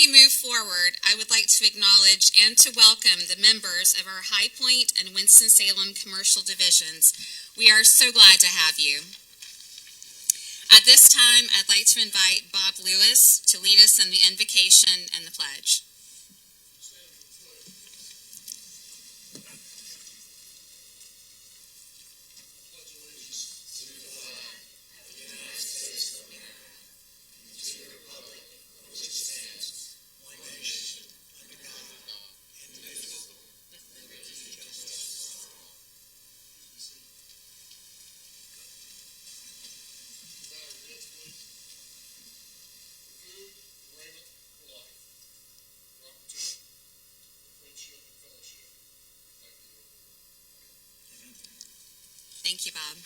we move forward, I would like to acknowledge and to welcome the members of our High Point and Winston-Salem commercial divisions. We are so glad to have you. At this time, I'd like to invite Bob Lewis to lead us in the invocation and the pledge. Thank you, Bob.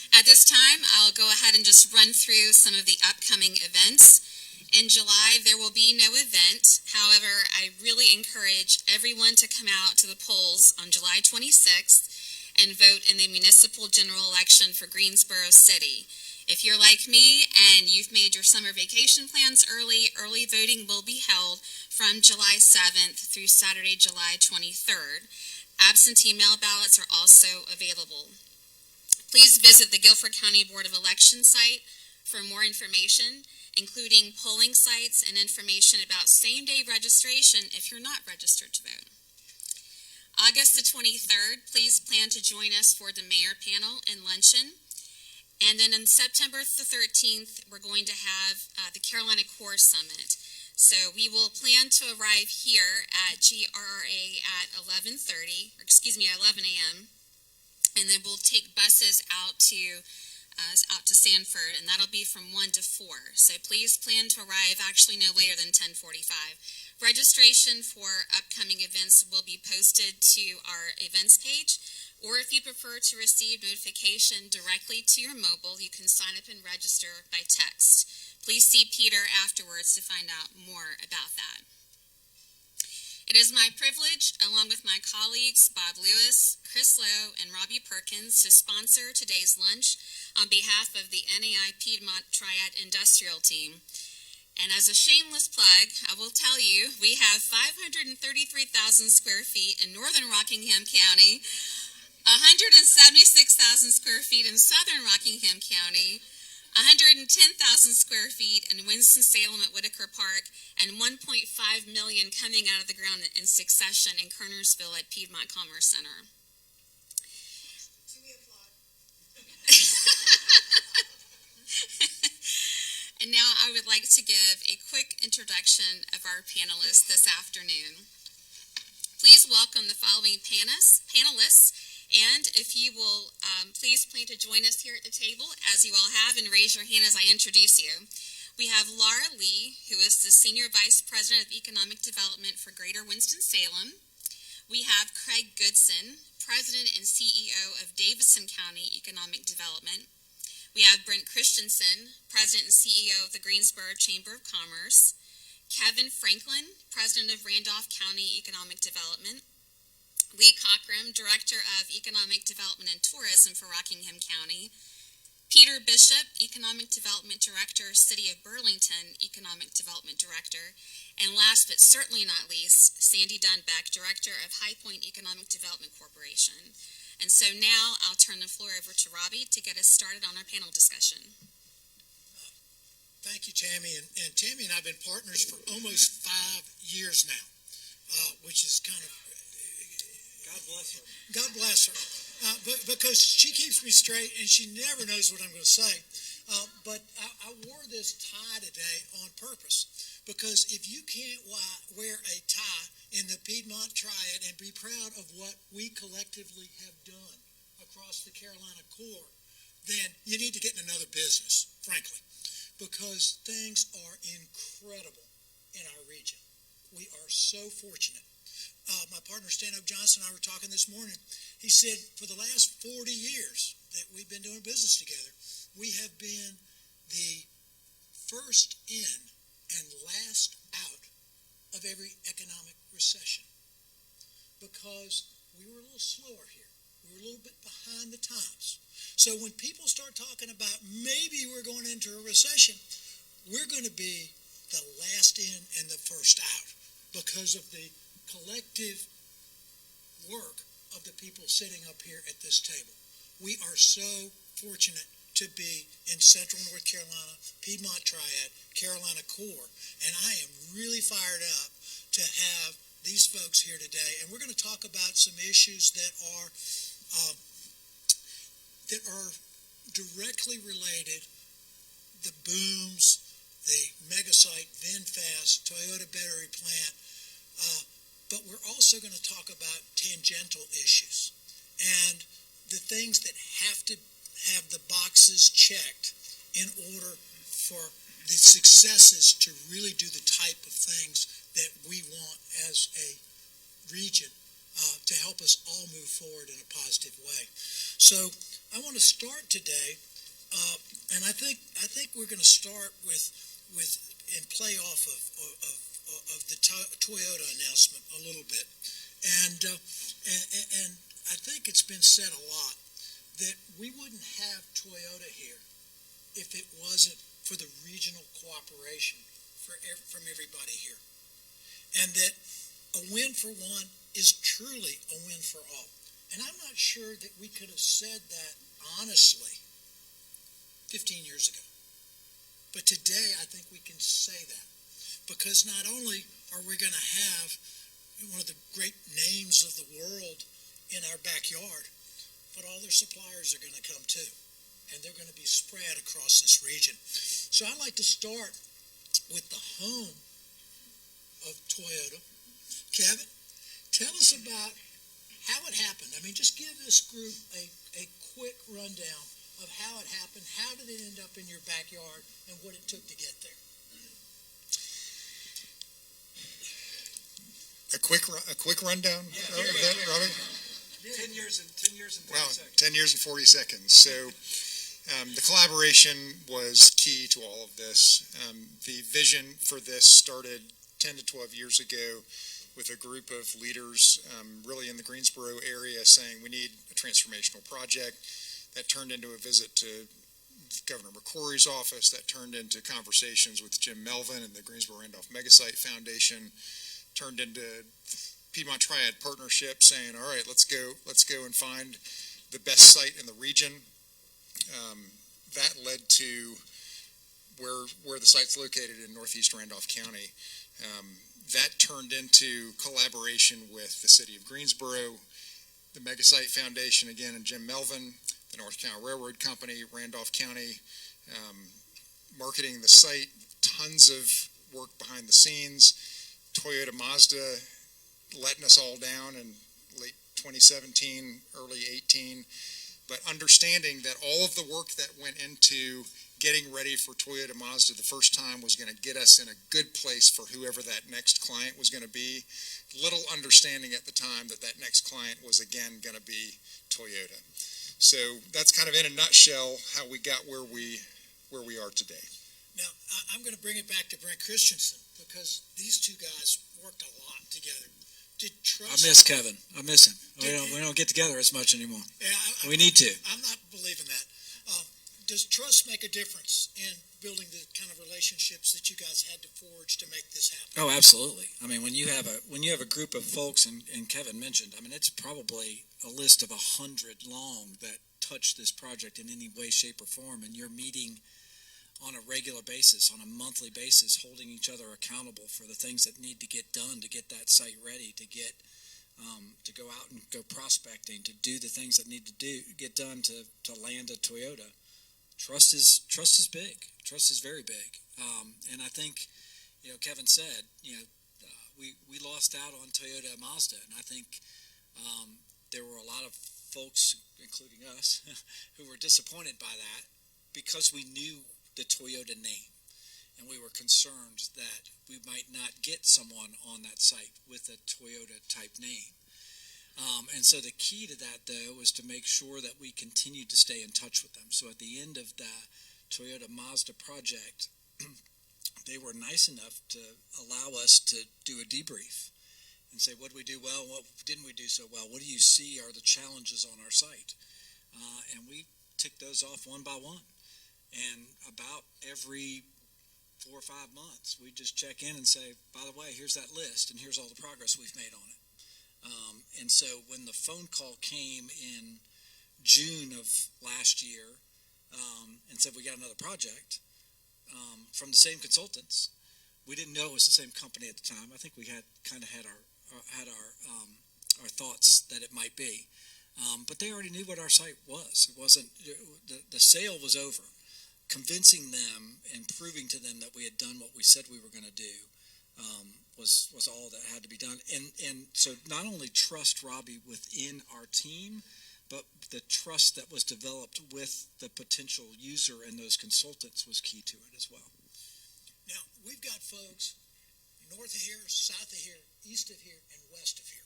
At this time, I'll go ahead and just run through some of the upcoming events. In July, there will be no event. However, I really encourage everyone to come out to the polls on July 26th and vote in the municipal general election for Greensboro City. If you're like me and you've made your summer vacation plans early voting will be held from July 7th through Saturday, July 23rd. Absentee mail ballots are also available. Please visit the Guilford County Board of Elections site for more information, including polling sites and information about same-day registration if you're not registered to vote. August the 23rd, please plan to join us for the mayor panel and luncheon. And then on September the 13th, we're going to have the Carolina Core Summit. So we will plan to arrive here at GRRA at 11 a.m. And then we'll take buses out to Sanford, and that'll be from 1 to 4. So please plan to arrive actually no later than 10:45. Registration for upcoming events will be posted to our events page, or if you prefer to receive notification directly to your mobile, you can sign up and register by text. Please see Peter afterwards to find out more about that. It is my privilege, along with my colleagues Bob Lewis, Chris Lowe, and Robbie Perkins, to sponsor today's lunch on behalf of the NAI Piedmont Triad Industrial Team. And as a shameless plug, I will tell you, we have 533,000 square feet in northern Rockingham County, 176,000 square feet in southern Rockingham County, 110,000 square feet in Winston-Salem at Whitaker Park, and 1.5 million coming out of the ground in succession in Kernersville at Piedmont Commerce Center. Do we applaud? And now I would like to give a quick introduction of our panelists this afternoon. Please welcome the following panelists. And if you will please plan to join us here at the table, as you all have, and raise your hand as I introduce you. We have Leigh, who is the Senior Vice President of Economic Development for Greater Winston-Salem. We have Craig Goodson, President and CEO of Davidson County Economic Development. We have Brent Christensen, President and CEO of the Greensboro Chamber of Commerce. Kevin Franklin, President of Randolph County Economic Development. Leigh Cockram, Director of Economic Development and Tourism for Rockingham County. Peter Bishop, Economic Development Director, City of Burlington Economic Development Director. And last but certainly not least, Sandy Dunbeck, Director of High Point Economic Development Corporation. And so now I'll turn the floor over to Robbie to get us started on our panel discussion. Thank you, Tammy. And Tammy and I have been partners for almost 5 years now, which is kind of... God bless her. God bless her. Because she keeps me straight and she never knows what I'm going to say. But I wore this tie today on purpose, because if you can't wear a tie in the Piedmont Triad and be proud of what we collectively have done across the Carolina Core, then you need to get in another business, frankly, because things are incredible in our region. We are so fortunate. My partner, Stand-Up Johnson, and I were talking this morning. He said for the last 40 years that we've been doing business together, we have been the first in and last out of every economic recession, because we were a little slower here. We were a little bit behind the times. So when people start talking about maybe we're going into a recession, we're going to be the last in and the first out because of the collective work of the people sitting up here at this table. We are so fortunate to be in Central North Carolina, Piedmont Triad, Carolina Core, and I am really fired up to have these folks here today. And we're going to talk about some issues that are directly related: the booms, the megasite, VinFast, Toyota battery plant, but we're also going to talk about tangential issues and the things that have to have the boxes checked in order for the successes to really do the type of things that we want as a region to help us all move forward in a positive way. So I want to start today, and I think we're going to start with and play off of the Toyota announcement a little bit, and I think it's been said a lot that we wouldn't have Toyota here if it wasn't for the regional cooperation from everybody here, and that a win for one is truly a win for all. And I'm not sure that we could have said that honestly 15 years ago. But today I think we can say that, because not only are we going to have one of the great names of the world in our backyard, but all their suppliers are going to come too, and they're going to be spread across this region. So I'd like to start with the home of Toyota. Kevin, tell us about how it happened. I mean, just give this group a quick rundown of how it happened. How did it end up in your backyard, and what it took to get there? A quick rundown of that, Robbie? 10 years and 40 seconds. 10 years and 40 seconds. So the collaboration was key to all of this. The vision for this started 10 to 12 years ago with a group of leaders really in the Greensboro area saying we need a transformational project. That turned into a visit to Governor McCrory's office. That turned into conversations with Jim Melvin and the Greensboro Randolph Megasite Foundation. Turned into Piedmont Triad partnership, saying, all right, let's go and find the best site in the region. That led to where the site's located in northeast Randolph County. That turned into collaboration with the city of Greensboro, the Megasite Foundation, again, and Jim Melvin, the North Carolina Railroad Company, Randolph County, marketing the site, tons of work behind the scenes. Toyota Mazda letting us all down in late 2017, early 18, but understanding that all of the work that went into getting ready for Toyota Mazda the first time was going to get us in a good place for whoever that next client was going to be. Little understanding at the time that next client was again going to be Toyota. So that's kind of in a nutshell how we got where we are today. Now, I'm going to bring it back to Brent Christensen, because these two guys worked a lot together. Did trust? I miss Kevin. I miss him. We don't get together as much anymore. Yeah, we need to. I'm not believing that. Does trust make a difference in building the kind of relationships that you guys had to forge to make this happen? Oh, absolutely. I mean, when you have a group of folks, and Kevin mentioned, I mean, it's probably a list of 100 long that touch this project in any way, shape, or form, and you're meeting on a regular basis, on a monthly basis, holding each other accountable for the things that need to get done to get that site ready, to get to go out and go prospecting, to do the things that need to get done to land a Toyota. Trust is big. Trust is very big, and I think, Kevin said, we lost out on Toyota Mazda, and I think there were a lot of folks, including us, who were disappointed by that because we knew the Toyota name, and we were concerned that we might not get someone on that site with a Toyota type name. And so the key to that, though, was to make sure that we continued to stay in touch with them. So at the end of the Toyota Mazda project, they were nice enough to allow us to do a debrief and say, what did we do well, what didn't we do so well, what do you see are the challenges on our site? And we ticked those off one by one. And about every 4 or 5 months. We just check in and say, by the way, here's that list, and here's all the progress we've made on it. And so when the phone call came in June of last year and said we got another project from the same consultants, we didn't know it was the same company at the time. I think we had our thoughts that it might be, but they already knew what our site was. It wasn't the sale was over. Convincing them and proving to them that we had done what we said we were going to do was all that had to be done. And so not only trust Robbie within our team, but the trust that was developed with the potential user and those consultants was key to it as well. Now, we've got folks north of here, south of here, east of here, and west of here.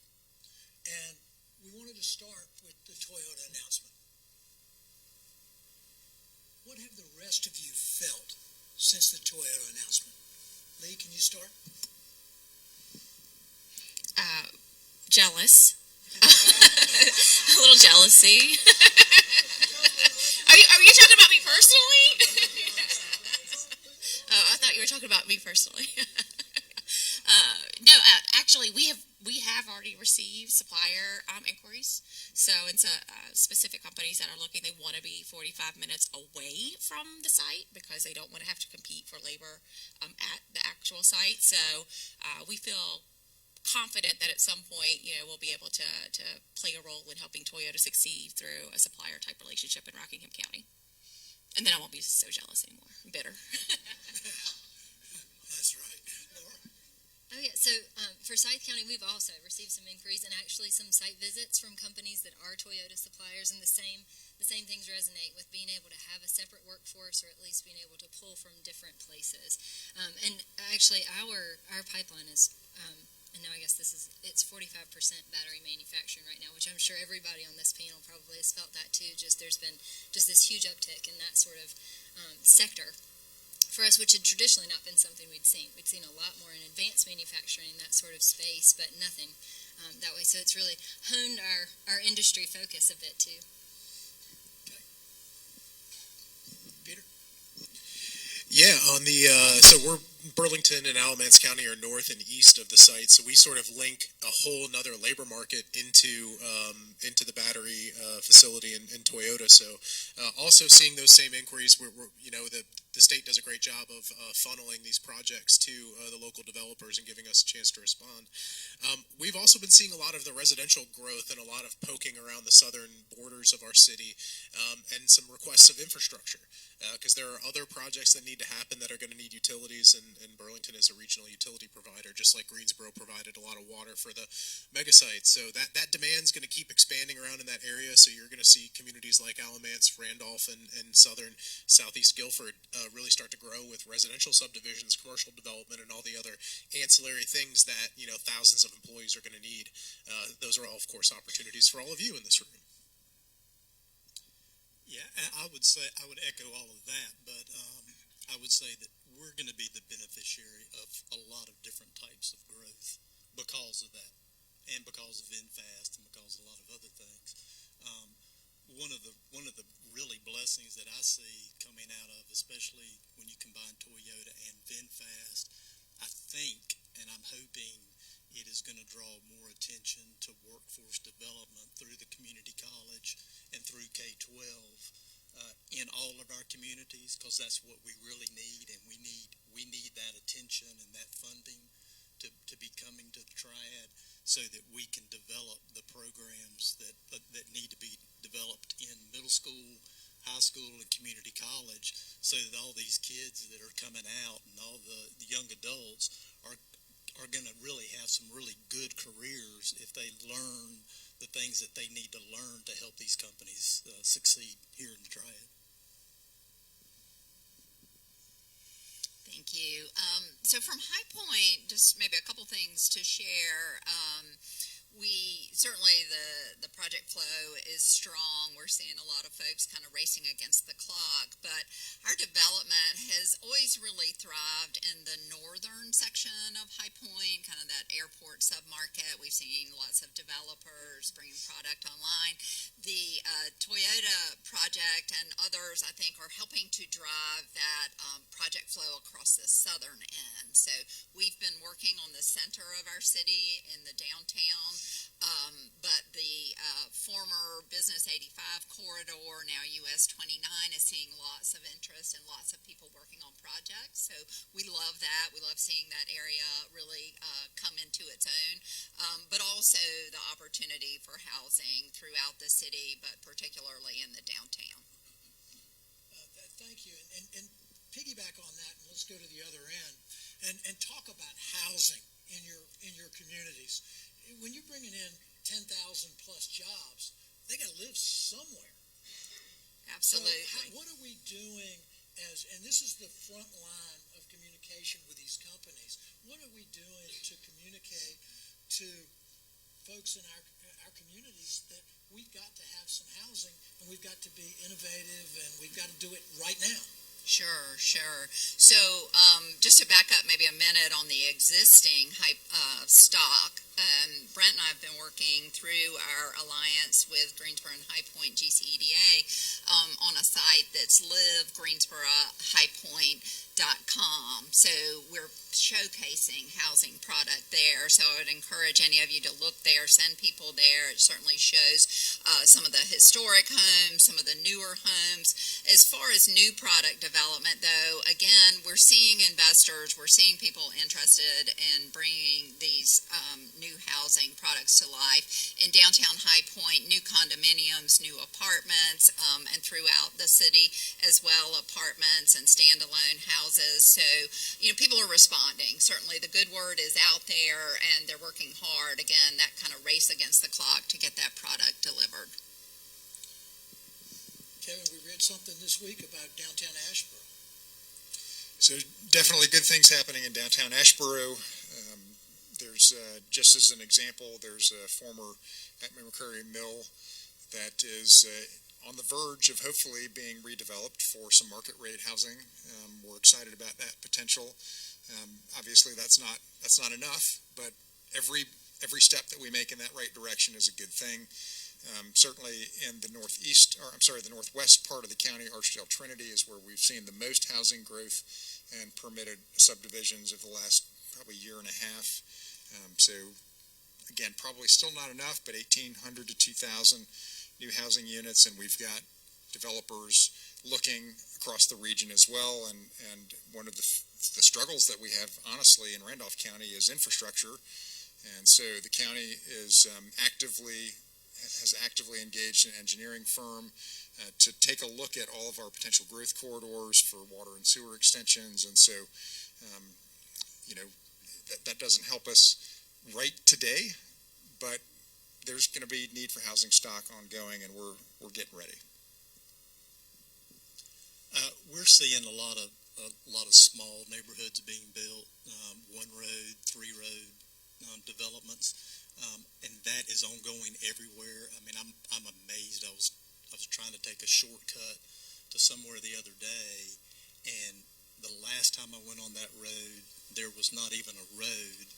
And we wanted to start with the Toyota announcement. What have the rest of you felt since the Toyota announcement? Leigh, can you start? Jealous. A little jealousy. Are you talking about me personally? Oh, I thought you were talking about me personally. No, actually, we have already received supplier inquiries. So it's specific companies that are looking. They want to be 45 minutes away from the site because they don't want to have to compete for labor at the actual site. So we feel confident that at some point, we'll be able to play a role in helping Toyota succeed through a supplier type relationship in Rockingham County. And then I won't be so jealous anymore. I'm bitter. That's right. Laura? Oh yeah, so for Scythe County, we've also received some inquiries and actually some site visits from companies that are Toyota suppliers, and the same things resonate with being able to have a separate workforce, or at least being able to pull from different places. And actually, our pipeline is. And now I guess it's 45% battery manufacturing right now, which I'm sure everybody on this panel probably has felt that too. There's been this huge uptick in that sort of sector for us, which had traditionally not been something we'd seen. We'd seen a lot more in advanced manufacturing, that sort of space, but nothing that way. So it's really honed our industry focus a bit too. Okay. Peter? Yeah, on the so we're Burlington and Alamance County are north and east of the site, so we sort of link a whole another labor market into the battery facility in Toyota. So also seeing those same inquiries, we're the state does a great job of funneling these projects to the local developers and giving us a chance to respond. We've also been seeing a lot of the residential growth and a lot of poking around the southern borders of our city, and some requests of infrastructure, because there are other projects that need to happen that are going to need utilities, and Burlington is a regional utility provider, just like Greensboro provided a lot of water for the mega sites. So that demand's going to keep expanding around in that area. So you're going to see communities like Alamance, Randolph, and southeast Guilford really start to grow with residential subdivisions, commercial development, and all the other ancillary things that thousands of employees are going to need. Those are all, of course, opportunities for all of you in this room. Yeah, I would echo all of that, but I would say that we're going to be the beneficiary of a lot of different types of growth because of that, and because of VinFast, and because of a lot of other things. One of the really blessings that I see coming out of, especially when you combine Toyota and VinFast, I think, and I'm hoping, it is going to draw more attention to workforce development through the community college and through K-12 in all of our communities, because that's what we really need, and we need that attention and that funding to be coming to the Triad, so that we can develop the programs that need to be developed in middle school, high school, and community college, so that all these kids that are coming out and all the young adults are going to really have some really good careers if they learn the things that they need to learn to help these companies succeed here in the Triad. Thank you. So from High Point, just maybe a couple things to share. We certainly the project flow is strong. We're seeing a lot of folks kind of racing against the clock, but our development has always really thrived in the northern section of High Point, kind of that airport airport submarket. We've seen lots of developers bringing product online. The Toyota project and others, I think, are helping to drive that project flow across the southern end. So we've been working on the center of our city in the downtown, but the former Business 85 corridor, now US 29, is seeing lots of interest and lots of people working on projects. So we love that. We love seeing that area really come into its own, but also the opportunity for housing throughout the city, but particularly in the downtown. Thank you. And piggyback on that, and let's go to the other end and talk about housing in your communities. When you're bringing in 10,000 plus jobs, they got to live somewhere. Absolutely. So what are we doing and this is the front line of communication with these companies, what are we doing to communicate to folks in our communities that we've got to have some housing and we've got to be innovative and we've got to do it right now? Sure. So just to back up maybe a minute on the existing stock, Brent and I have been working through our alliance with Greensboro and High Point GCEDA on a site that's livegreensborohighpoint.com. So we're showcasing housing product there. So I would encourage any of you to look there, send people there. It certainly shows some of the historic homes, some of the newer homes. As far as new product development, though, again, we're seeing investors, we're seeing people interested in bringing these new housing products to life. In downtown High Point, new condominiums, new apartments, and throughout the city as well, apartments and standalone houses. So, people are responding. Certainly the good word is out there, and they're working hard. Again, that kind of race against the clock to get that product delivered. Kevin, we read something this week about downtown Asheboro. So definitely good things happening in downtown Asheboro. There's, just as an example, there's a former McCurry mill that is on the verge of hopefully being redeveloped for some market rate housing. We're excited about that potential. Obviously, that's not enough, but every step that we make in that right direction is a good thing. Certainly in the the northwest part of the county, Archdale Trinity is where we've seen the most housing growth and permitted subdivisions of the last probably year and a half. So again, probably still not enough, but 1,800 to 2,000 new housing units, and we've got developers looking across the region as well. And one of the struggles that we have, honestly, in Randolph County is infrastructure. And so the county is has actively engaged an engineering firm to take a look at all of our potential growth corridors for water and sewer extensions. And so, that doesn't help us right today, but there's going to be need for housing stock ongoing, and we're getting ready. We're seeing a lot of small neighborhoods being built, one road, three road developments, and that is ongoing everywhere. I mean, I'm amazed. I was trying to take a shortcut to somewhere the other day, and the last time I went on that road, there was not even a road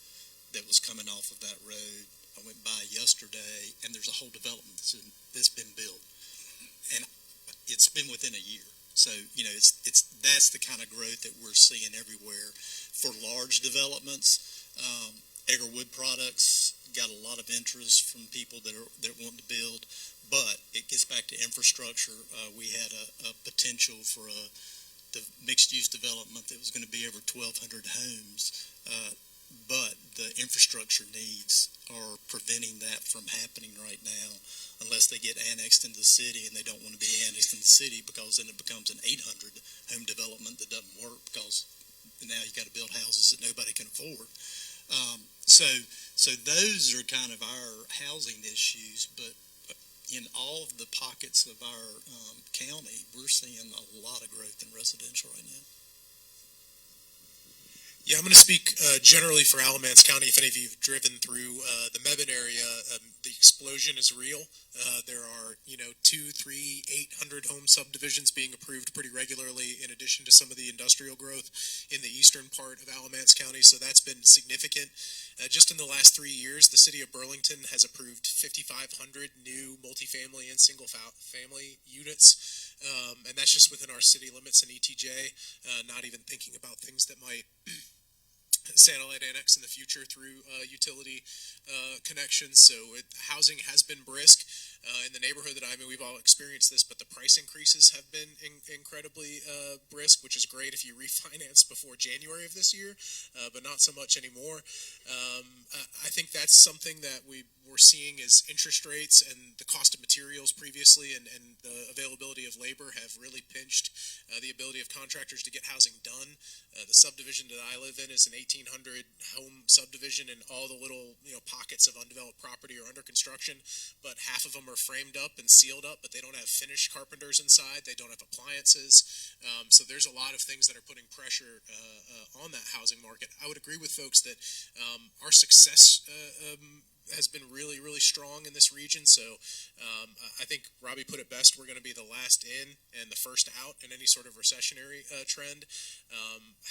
that was coming off of that road. I went by yesterday, and there's a whole development that's been built, and it's been within a year. So, that's the kind of growth that we're seeing everywhere. For large developments, Egger Wood Products got a lot of interest from people that want to build, but it gets back to infrastructure. We had a potential for the mixed-use development that was going to be over 1,200 homes, but the infrastructure needs are preventing that from happening right now unless they get annexed into the city, and they don't want to be annexed in the city because then it becomes an 800 home development that doesn't work because now you got to build houses that nobody can afford. So those are kind of our housing issues, but in all of the pockets of our county, we're seeing a lot of growth in residential right now. Yeah, I'm going to speak generally for Alamance County. If any of you have driven through the Mebane area, the explosion is real. There are, 2, 3, 800 home subdivisions being approved pretty regularly, in addition to some of the industrial growth in the eastern part of Alamance County. So that's been significant. Just in the last 3 years, the city of Burlington has approved 5,500 new multifamily and single-family units, and that's just within our city limits and ETJ. Not even thinking about things that might satellite annex in the future through utility connections. So housing has been brisk in the neighborhood that I'm in. We've all experienced this, but the price increases have been incredibly brisk, which is great if you refinance before January of this year, but not so much anymore. I think that's something that we're seeing is interest rates and the cost of materials previously and the availability of labor have really pinched the ability of contractors to get housing done. The subdivision that I live in is an 1,800 home subdivision, and all the little pockets of undeveloped property are under construction, but half of them are framed up and sealed up, but they don't have finished carpenters inside. They don't have appliances. So there's a lot of things that are putting pressure on that housing market. I would agree with folks that our success has been really, really strong in this region. So I think Robbie put it best. We're going to be the last in and the first out in any sort of recessionary trend.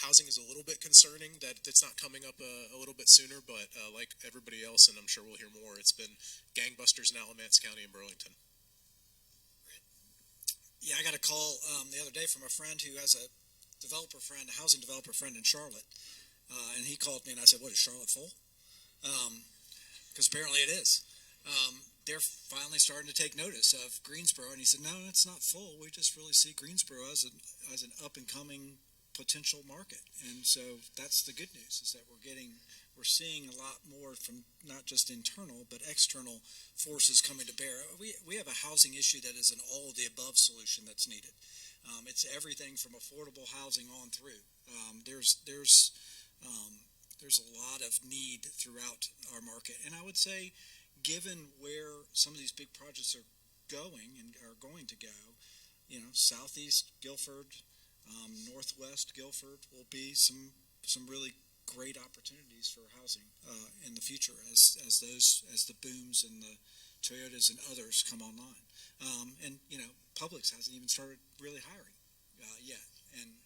Housing is a little bit concerning that it's not coming up a little bit sooner, but like everybody else, and I'm sure we'll hear more, it's been gangbusters in Alamance County and Burlington. Yeah, I got a call the other day from a friend who has a housing developer friend in Charlotte, and he called me and I said, "What, is Charlotte full?" Because apparently it is. They're finally starting to take notice of Greensboro, and he said, "No, it's not full. We just really see Greensboro as an up and coming potential market." And so that's the good news, is that we're seeing a lot more from not just internal but external forces coming to bear. We have a housing issue that is an all of the above solution that's needed. It's everything from affordable housing on through. There's a lot of need throughout our market, and I would say, given where some of these big projects are going and are going to go, southeast Guilford, northwest Guilford will be some really great opportunities for housing in the future as the booms and the Toyotas and others come online. And Publix hasn't even started really hiring yet, and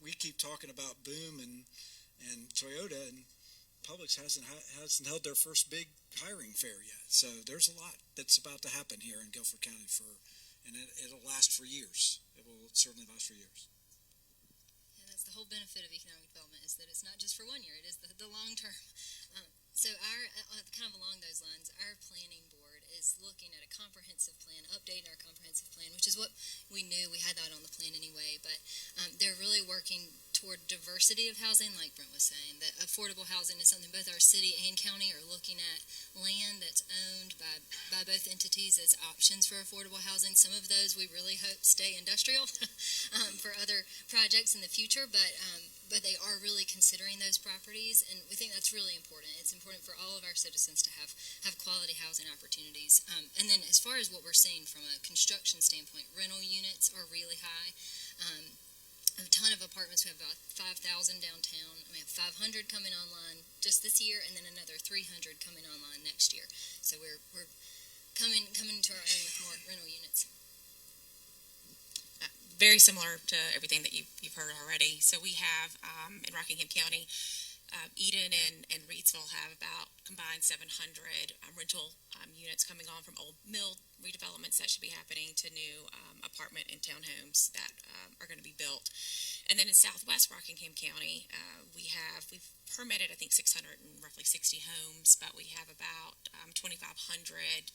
we keep talking about boom and Toyota, and Publix hasn't held their first big hiring fair yet. So there's a lot that's about to happen here in Guilford County and it'll last for years. It will certainly last for years. Yeah, that's the whole benefit of economic development, is that it's not just for 1 year; it is the long term. So our kind of along those lines, our planning board is looking at a comprehensive plan, updating our comprehensive plan, which is what we knew. We had that on the plan anyway, but they're really working toward diversity of housing, like Brent was saying, that affordable housing is something both our city and county are looking at. Land that's owned by both entities as options for affordable housing. Some of those we really hope stay industrial for other projects in the future, but they are really considering those properties, and we think that's really important. It's important for all of our citizens to have quality housing opportunities. And then as far as what we're seeing from a construction standpoint, rental units are really high. A ton of apartments. We have about 5,000 downtown. We have 500 coming online just this year, and then another 300 coming online next year. So we're coming to our own with more rental units. Very similar to everything that you've heard already. So we have in Rockingham County, Eden and Reedsville have about combined 700 rental units coming on from old mill redevelopments that should be happening to new apartment and townhomes that are going to be built. And then in southwest Rockingham County, we've permitted, I think, 600 and roughly 60 homes, but we have about 2,500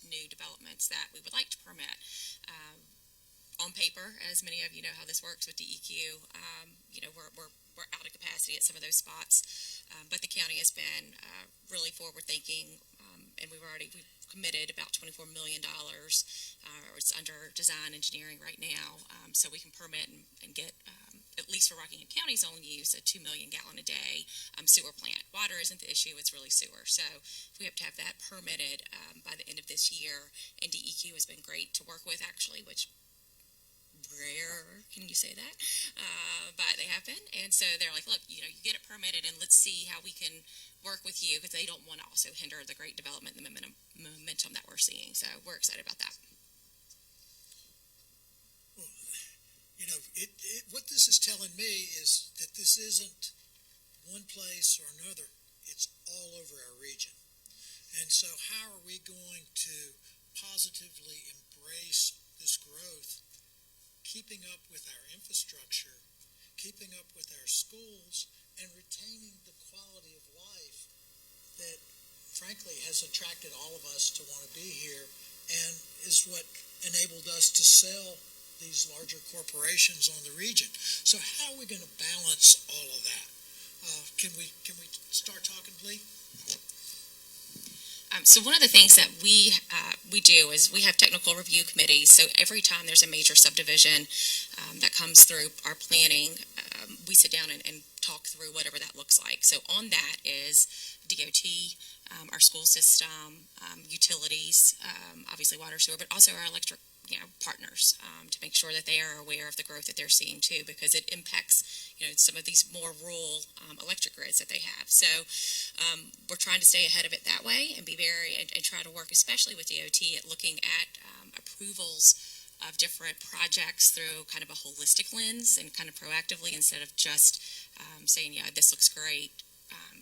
new developments that we would like to permit. On paper, as many of you know how this works with DEQ, we're out of capacity at some of those spots, but the county has been really forward-thinking, and we've committed about $24 million. It's under design engineering right now, so we can permit and get, at least for Rockingham County's own use, a 2 million gallon a day sewer plant. Water isn't the issue; it's really sewer. So we have to have that permitted by the end of this year. And DEQ has been great to work with, actually, which rare, can you say that? But they happen. And so they're like, look, you get it permitted and let's see how we can work with you, because they don't want to also hinder the great development and the momentum that we're seeing. So we're excited about that. Well, what this is telling me is that this isn't one place or another. It's all over our region. And so how are we going to positively embrace this growth, keeping up with our infrastructure, keeping up with our schools, and retaining the quality of life that, frankly, has attracted all of us to want to be here and is what enabled us to sell these larger corporations on the region. So how are we going to balance all of that? Can we start talking, Leigh? So one of the things that we do is we have technical review committees. So every time there's a major subdivision that comes through our planning, we sit down and talk through whatever that looks like. So on that is DOT, our school system, utilities, obviously water, sewer, but also our electric partners, to make sure that they are aware of the growth that they're seeing too, because it impacts some of these more rural electric grids that they have. So we're trying to stay ahead of it that way and be and try to work, especially with DOT, at looking at approvals of different projects through kind of a holistic lens and kind of proactively, instead of just saying, this looks great,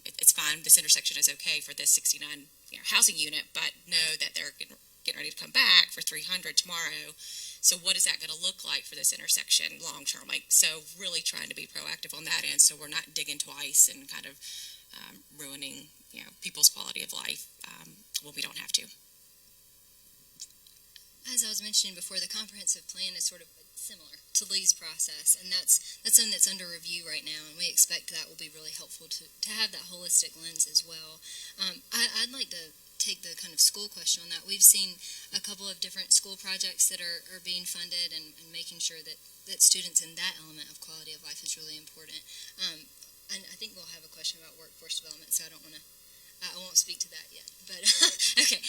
it's fine, this intersection is okay for this 69 housing unit, but know that they're getting ready to come back for 300 tomorrow. So what is that going to look like for this intersection long term? So really trying to be proactive on that end, so we're not digging twice and kind of ruining people's quality of life when we don't have to. As I was mentioning before, the comprehensive plan is sort of similar to Leigh's process, and that's something that's under review right now, and we expect that will be really helpful to have that holistic lens as well. I'd like to take the kind of school question on that. We've seen a couple of different school projects that are being funded, and making sure that students in that element of quality of life is really important. And I think we'll have a question about workforce development, so I won't speak to that yet. But okay,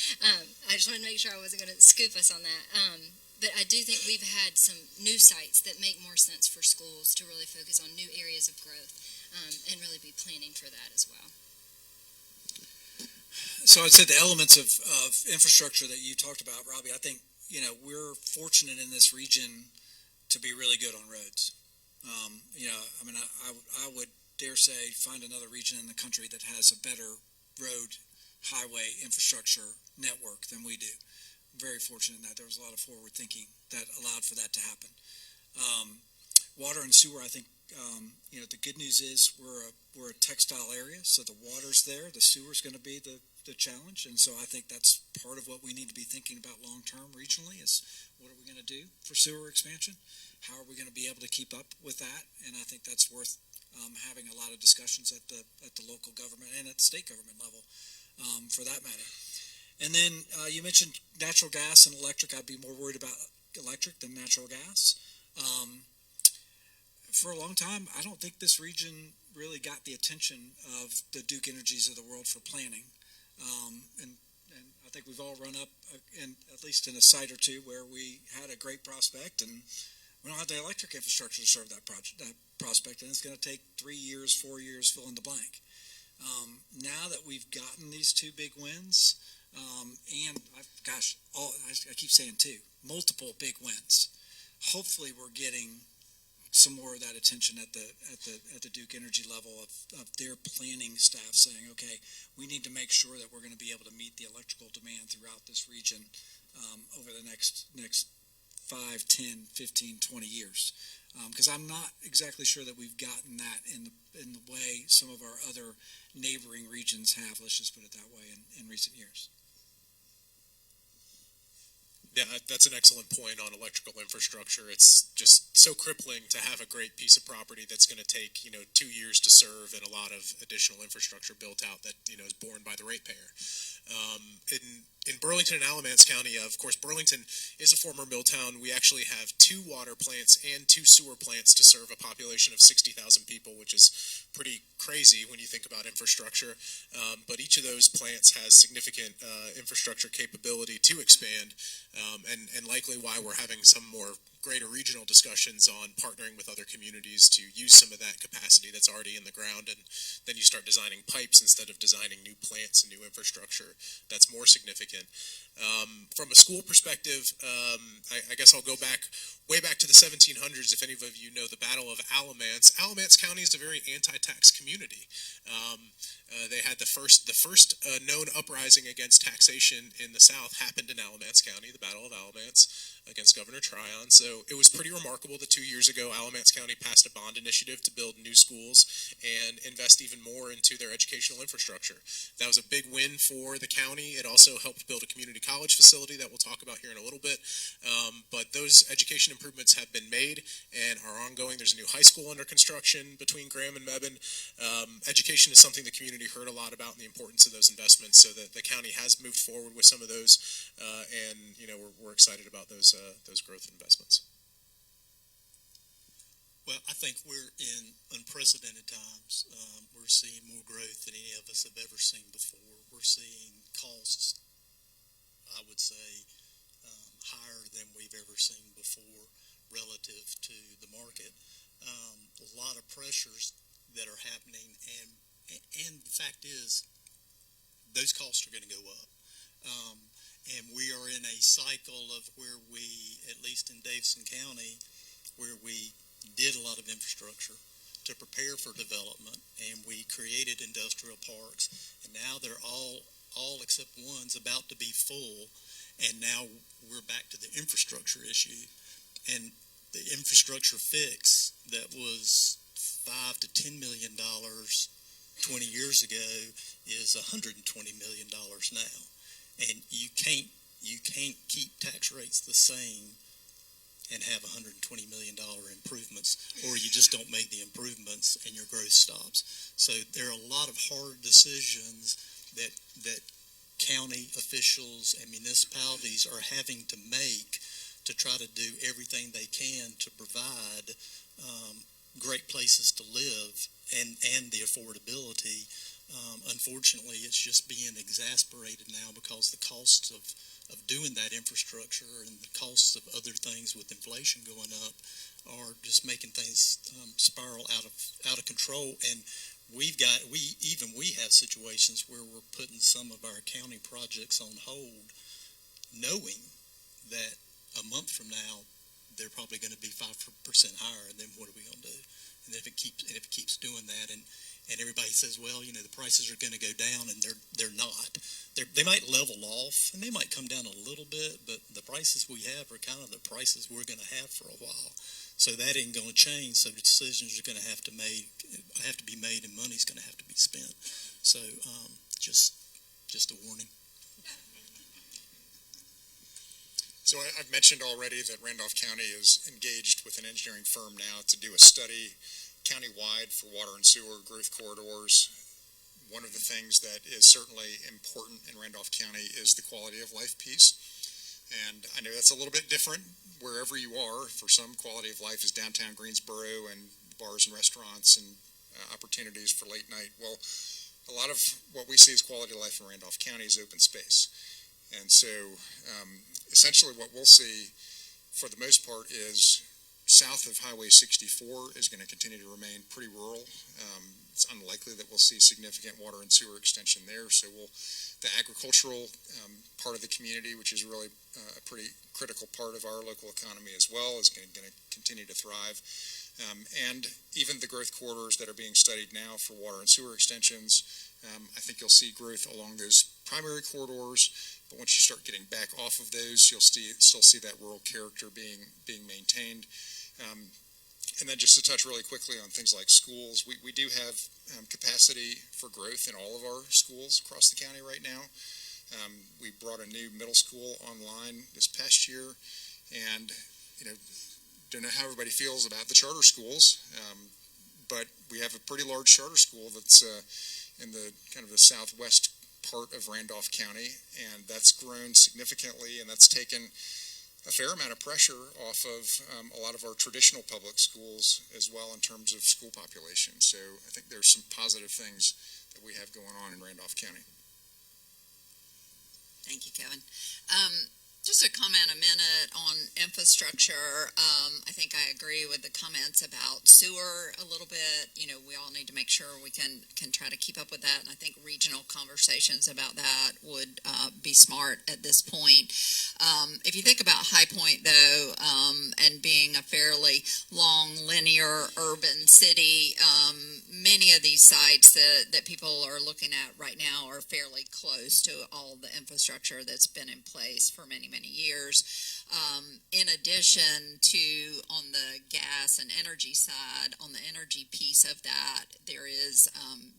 I just wanted to make sure I wasn't going to scoop us on that. But I do think we've had some new sites that make more sense for schools to really focus on new areas of growth, and really be planning for that as well. So I'd say the elements of infrastructure that you talked about, Robbie, I think, we're fortunate in this region to be really good on roads. I would dare say find another region in the country that has a better road, highway infrastructure network than we do. Very fortunate in that. There was a lot of forward thinking that allowed for that to happen. Water and sewer, I think, the good news is we're a textile area, so the water's there. The sewer's going to be the challenge, and so I think that's part of what we need to be thinking about long term regionally is what are we going to do for sewer expansion? How are we going to be able to keep up with that? And I think that's worth having a lot of discussions at the local government and at the state government level, for that matter. And then you mentioned natural gas and electric. I'd be more worried about electric than natural gas. For a long time, I don't think this region really got the attention of the Duke Energies of the world for planning. And I think we've all run up, at least in a site or two, where we had a great prospect, and we don't have the electric infrastructure to serve that prospect, and it's going to take 3 years, 4 years, fill in the blank. Now that we've gotten these two big wins, and I keep saying two, multiple big wins. Hopefully, we're getting some more of that attention at the Duke Energy level of their planning staff saying, okay, we need to make sure that we're going to be able to meet the electrical demand throughout this region over the next 5, 10, 15, 20 years. Because I'm not exactly sure that we've gotten that in the way some of our other neighboring regions have, let's just put it that way, in recent years. Yeah, that's an excellent point on electrical infrastructure. It's just so crippling to have a great piece of property that's going to take 2 years to serve and a lot of additional infrastructure built out that is borne by the ratepayer. In Burlington and Alamance County, of course, Burlington is a former mill town. We actually have 2 water plants and 2 sewer plants to serve a population of 60,000 people, which is pretty crazy when you think about infrastructure. But each of those plants has significant infrastructure capability to expand. and likely why we're having some more greater regional discussions on partnering with other communities to use some of that capacity that's already in the ground, and then you start designing pipes instead of designing new plants and new infrastructure. That's more significant. From a school perspective, I guess I'll go way back to the 1700s. If any of you know the Battle of Alamance, Alamance County is a very anti-tax community. They had the first known uprising against taxation in the South happened in Alamance County, the Battle of Alamance against Governor Tryon. So it was pretty remarkable that 2 years ago Alamance County passed a bond initiative to build new schools and invest even more into their educational infrastructure. That was a big win for the county. It also helped build a community college facility that we'll talk about here in a little bit. But those education improvements have been made and are ongoing. There's a new high school under construction between Graham and Mebane. Education is something the community heard a lot about, and the importance of those investments, so that the county has moved forward with some of those, and we're excited about those growth investments. Well, I think we're in unprecedented times. We're seeing more growth than any of us have ever seen before. We're seeing costs, I would say, higher than we've ever seen before relative to the market. A lot of pressures that are happening, and the fact is, those costs are going to go up. And we are in a cycle of where we, at least in Davidson County, where we did a lot of infrastructure to prepare for development, and we created industrial parks, and now they're all except one's about to be full, and now we're back to the infrastructure issue. And the infrastructure fix that was $5 to $10 million 20 years ago is $120 million now. And you can't keep tax rates the same and have $120 million improvements, or you just don't make the improvements and your growth stops. So there are a lot of hard decisions that county officials and municipalities are having to make to try to do everything they can to provide great places to live and the affordability. Unfortunately, it's just being exasperated now because the costs of doing that infrastructure and the costs of other things with inflation going up are just making things spiral out of control. And we have situations where we're putting some of our county projects on hold, knowing that a month from now they're probably going to be 5% higher. And then what are we going to do? And if it keeps doing that, and everybody says, well, the prices are going to go down, and they're not. They might level off, and they might come down a little bit, but the prices we have are kind of the prices we're going to have for a while. So that ain't going to change. So the decisions are going to have to be made, and money's going to have to be spent. So just a warning. So I've mentioned already that Randolph County is engaged with an engineering firm now to do a study countywide for water and sewer growth corridors. One of the things that is certainly important in Randolph County is the quality of life piece. And I know that's a little bit different wherever you are. For some, quality of life is downtown Greensboro and bars and restaurants and opportunities for late night. Well, a lot of what we see as quality of life in Randolph County is open space. And so essentially what we'll see for the most part is south of Highway 64 is going to continue to remain pretty rural. It's unlikely that we'll see significant water and sewer extension there. So the agricultural part of the community, which is really a pretty critical part of our local economy as well, is going to continue to thrive. And even the growth corridors that are being studied now for water and sewer extensions, I think you'll see growth along those primary corridors. But once you start getting back off of those, you'll still see that rural character being maintained. And then just to touch really quickly on things like schools, we do have capacity for growth in all of our schools across the county right now. We brought a new middle school online this past year, and don't know how everybody feels about the charter schools, but we have a pretty large charter school that's in the kind of the southwest part of Randolph County, and that's grown significantly, and that's taken a fair amount of pressure off of a lot of our traditional public schools as well in terms of school population. So I think there's some positive things that we have going on in Randolph County. Thank you, Kevin. Just to comment a minute on infrastructure, I think I agree with the comments about sewer a little bit. You know, we all need to make sure we can try to keep up with that, and I think regional conversations about that would be smart at this point. If you think about High Point, though, and being a fairly long, linear urban city, many of these sites that people are looking at right now are fairly close to all the infrastructure that's been in place for many years. In addition to on the gas and energy side, on the energy piece of that, there is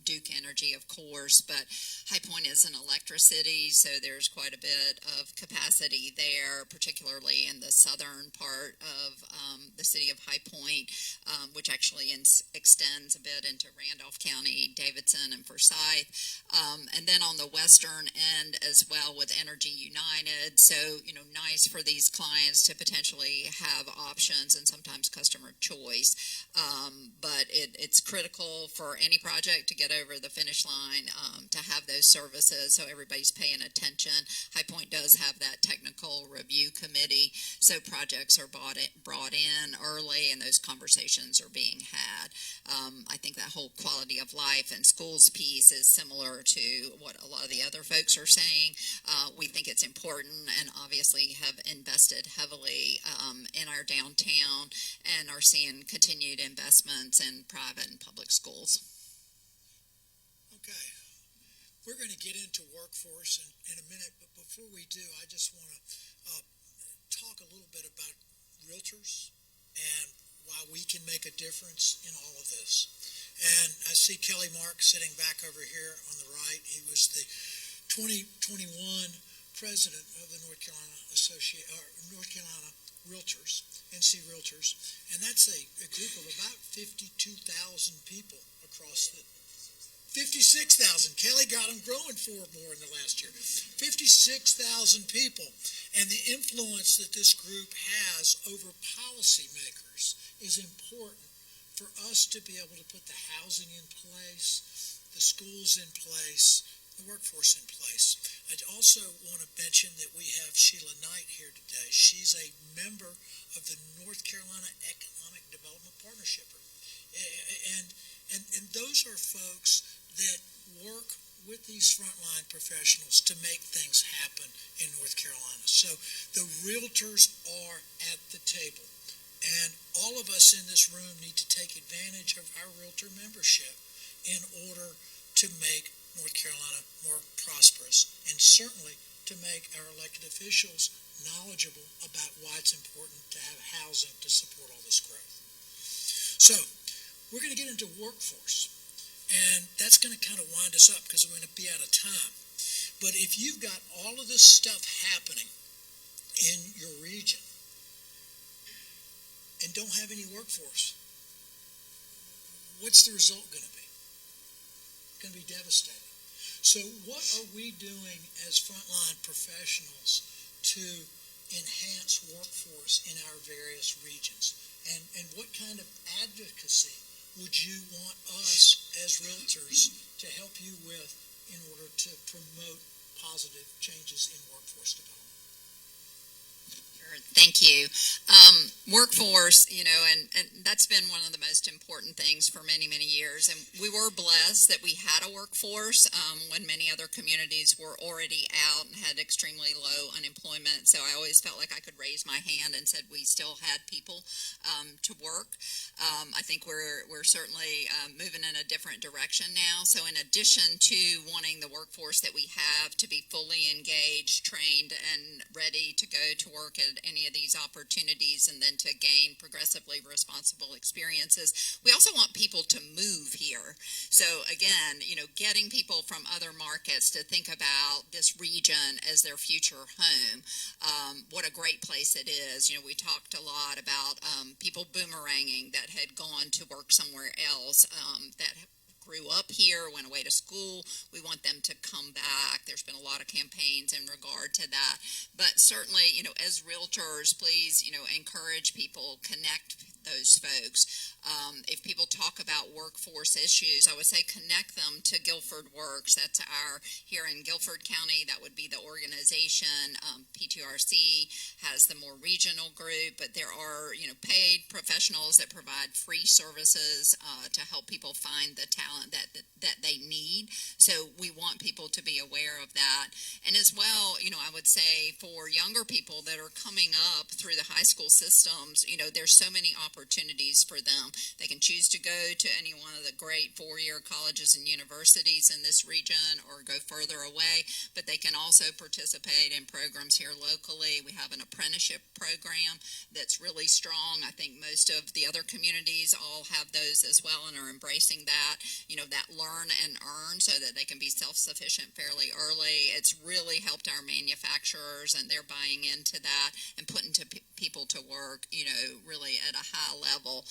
Duke Energy, of course, but High Point is an electricity, so there's quite a bit of capacity there, particularly in the southern part of the city of High Point, which actually extends a bit into Randolph County, Davidson, and Forsyth. And then on the western end as well with Energy United. So, you know, nice for these clients to potentially have options and sometimes customer choice. But it's critical for any project to get over the finish line to have those services so everybody's paying attention. High Point does have that technical review committee, so projects are brought in early and those conversations are being had. I think that whole quality of life and schools piece is similar to what a lot of the other folks are saying. We think it's important and obviously have invested heavily in our downtown and are seeing continued investments in private and public schools. Okay. We're going to get into workforce in a minute, but before we do, I just want to talk a little bit about realtors and why we can make a difference in all of this. And I see Kelly Mark sitting back over here on the right. He was the 2021 president of the North Carolina Realtors, NC Realtors, and that's a group of about 52,000 people across the 56,000. Kelly got them growing 4 more in the last year. 56,000 people, and the influence that this group has over policymakers is important for us to be able to put the housing in place, the schools in place, the workforce in place. I also want to mention that we have Sheila Knight here today. She's a member of the North Carolina Economic Development Partnership. And those are folks that work with these frontline professionals to make things happen in North Carolina. So the realtors are at the table. And all of us in this room need to take advantage of our realtor membership in order to make North Carolina more prosperous, and certainly to make our elected officials knowledgeable about why it's important to have housing to support all this growth. So we're going to get into workforce, and that's going to kind of wind us up because we're going to be out of time. But if you've got all of this stuff happening in your region and don't have any workforce, what's the result going to be? It's going to be devastating. So what are we doing as frontline professionals to enhance workforce in our various regions? And what kind of advocacy would you want us as realtors to help you with in order to promote positive changes in workforce development? Thank you. Workforce, you know, and that's been one of the most important things for many years. And we were blessed that we had a workforce when many other communities were already out and had extremely low unemployment. So I always felt like I could raise my hand and said we still had people to work. I think we're certainly moving in a different direction now. So in addition to wanting the workforce that we have to be fully engaged, trained, and ready to go to work at any of these opportunities and then to gain progressively responsible experiences, we also want people to move here. So again, you know, getting people from other markets to think about this region as their future home. What a great place it is. You know, we talked a lot about people boomeranging that had gone to work somewhere else, that grew up here, went away to school. We want them to come back. There's been a lot of campaigns in regard to that. But certainly, as realtors, please, encourage people, connect those folks. If people talk about workforce issues, I would say connect them to Guilford Works. That's here in Guilford County, that would be the organization. PTRC has the more regional group, but there are, paid professionals that provide free services to help people find the talent that they need. So we want people to be aware of that. And as well, I would say for younger people that are coming up through the high school systems, there's so many opportunities for them. They can choose to go to any one of the great four-year colleges and universities in this region or go further away, but they can also participate in programs here locally. We have an apprenticeship program that's really strong. I think most of the other communities all have those as well and are embracing that, that learn and earn so that they can be self-sufficient fairly early. It's really helped our manufacturers, and they're buying into that and putting people to work, really at a high level.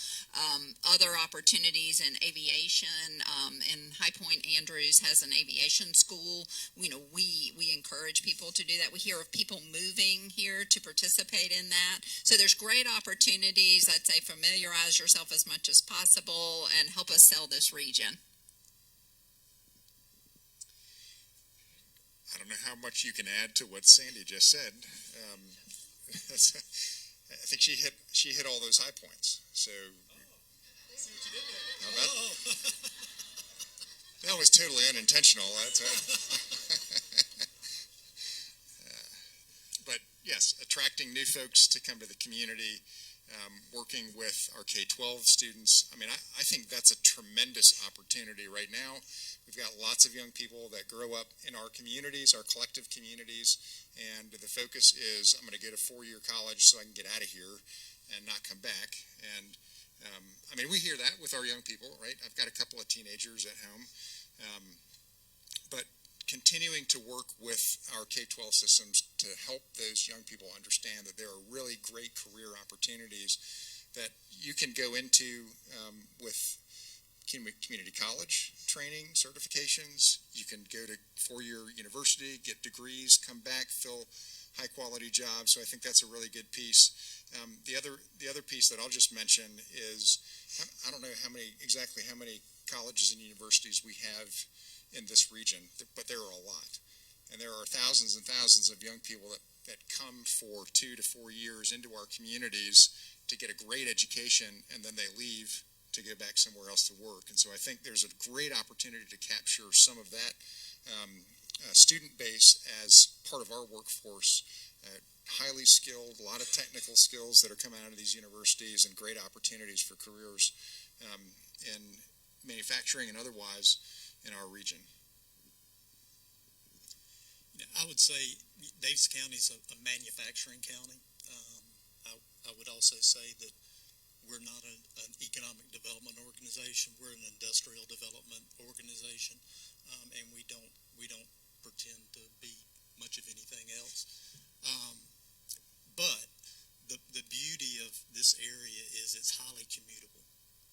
Other opportunities in aviation, in High Point, Andrews has an aviation school. We encourage people to do that. We hear of people moving here to participate in that. So there's great opportunities. I'd say familiarize yourself as much as possible and help us sell this region. I don't know how much you can add to what Sandy just said. I think she hit all those high points. So that was totally unintentional. But yes, attracting new folks to come to the community, working with our K-12 students. I mean, I think that's a tremendous opportunity right now. We've got lots of young people that grow up in our communities, our collective communities, and the focus is I'm going to go to four-year college so I can get out of here and not come back. And we hear that with our young people, right? I've got a couple of teenagers at home. But continuing to work with our K-12 systems to help those young people understand that there are really great career opportunities that you can go into with community college training, certifications. You can go to four-year university, get degrees, come back, fill high-quality jobs. So I think that's a really good piece. The other piece that I'll just mention is I don't know exactly how many colleges and universities we have in this region, but there are a lot. And there are thousands and thousands of young people that come for 2 to 4 years into our communities to get a great education, and then they leave to go back somewhere else to work. And so I think there's a great opportunity to capture some of that student base as part of our workforce. Highly skilled, a lot of technical skills that are coming out of these universities, and great opportunities for careers in manufacturing and otherwise in our region. I would say Davidson County is a manufacturing county. I would also say that we're not an economic development organization. We're an industrial development organization, and we don't pretend to be much of anything else. But the beauty of this area is it's highly commutable,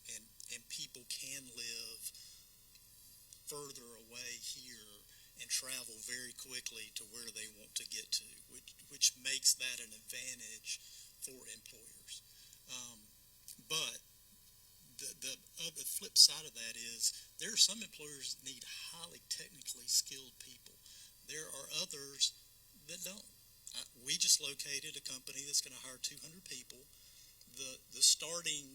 and people can live further away here and travel very quickly to where they want to get to, which makes that an advantage for employers. But the flip side of that is there are some employers that need highly technically skilled people. There are others that don't. We just located a company that's going to hire 200 people. The starting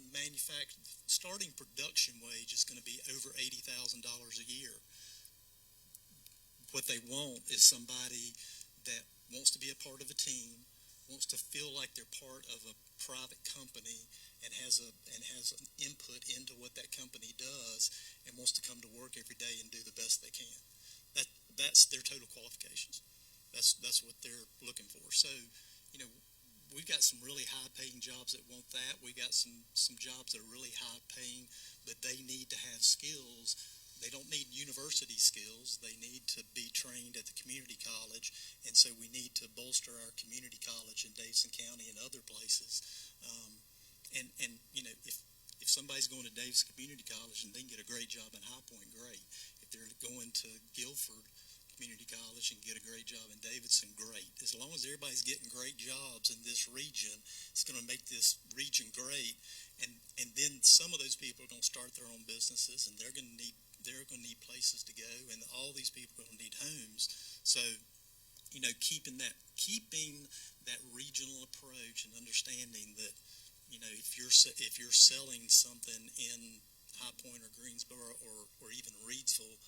production wage is going to be over $80,000 a year. What they want is somebody that wants to be a part of a team, wants to feel like they're part of a private company, and has an input into what that company does, and wants to come to work every day and do the best they can. That's their total qualifications. That's what they're looking for. So, we've got some really high-paying jobs that want that. We got some jobs that are really high-paying, but they need to have skills. They don't need university skills. They need to be trained at the community college, and so we need to bolster our community college in Davidson County and other places. if somebody's going to Davidson Community College and they can get a great job in High Point, great. If they're going to Guilford Community College and get a great job in Davidson, great. As long as everybody's getting great jobs in this region, it's going to make this region great. And then some of those people are going to start their own businesses, and they're going to need places to go, and all these people are going to need homes. So, you know, keeping that regional approach and understanding that, you know, if you're selling something in High Point or Greensboro or even Reidsville,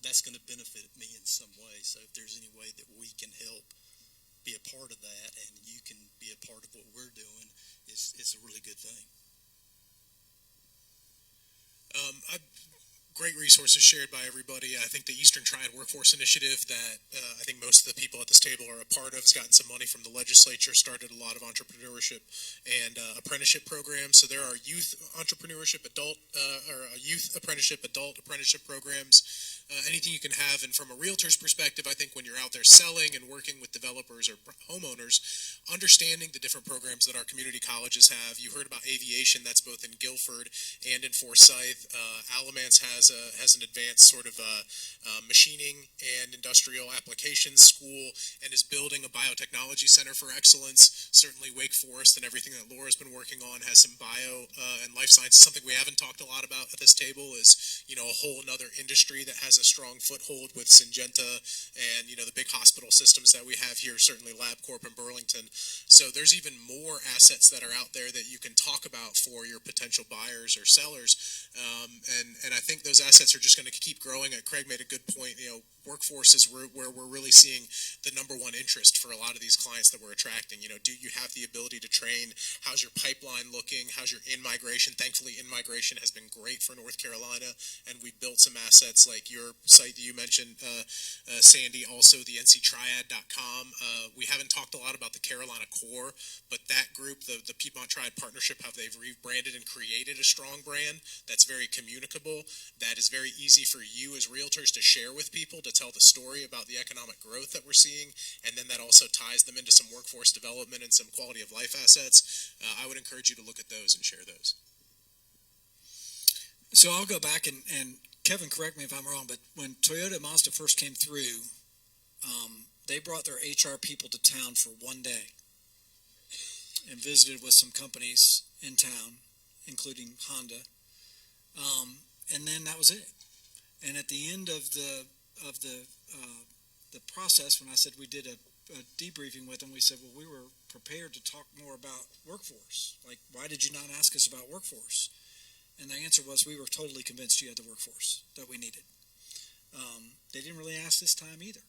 that's going to benefit me in some way. So if there's any way that we can help be a part of that, and you can be a part of what we're doing, it's a really good thing. Great resources shared by everybody. I think the Eastern Triad Workforce Initiative that I think most of the people at this table are a part of has gotten some money from the legislature, started a lot of entrepreneurship and apprenticeship programs. So there are youth entrepreneurship, youth apprenticeship, adult apprenticeship programs, anything you can have. And from a realtor's perspective, I think when you're out there selling and working with developers or homeowners, understanding the different programs that our community colleges have. You heard about aviation, that's both in Guilford and in Forsyth. Alamance has an advanced sort of machining and industrial applications school and is building a biotechnology center for excellence. Certainly Wake Forest and everything that Laura's been working on has some bio and life sciences. Something we haven't talked a lot about at this table is, you know, a whole another industry that has a strong foothold with Syngenta and, you know, the big hospital systems that we have here, certainly LabCorp in Burlington. So there's even more assets that are out there that you can talk about for your potential buyers or sellers. And I think those assets are just going to keep growing. Craig made a good point. You know, workforce is where we're really seeing the number one interest for a lot of these clients that we're attracting. You know, do you have the ability to train? How's your pipeline looking? How's your in-migration? Thankfully, in-migration has been great for North Carolina, and we've built some assets like your site that you mentioned, Sandy, also the nctriad.com. We haven't talked a lot about the Carolina Core, but that group, the Piedmont Triad Partnership, how they've rebranded and created a strong brand that's very communicable, that is very easy for you as realtors to share with people, to tell the story about the economic growth that we're seeing, and then that also ties them into some workforce development and some quality of life assets. I would encourage you to look at those and share those. So I'll go back and Kevin, correct me if I'm wrong, but when Toyota Mazda first came through, they brought their HR people to town for one day and visited with some companies in town, including Honda, and then that was it. And at the end of the process, when I said we did a debriefing with them, we said, well, we were prepared to talk more about workforce. Like, why did you not ask us about workforce? And the answer was, we were totally convinced you had the workforce that we needed. They didn't really ask this time either.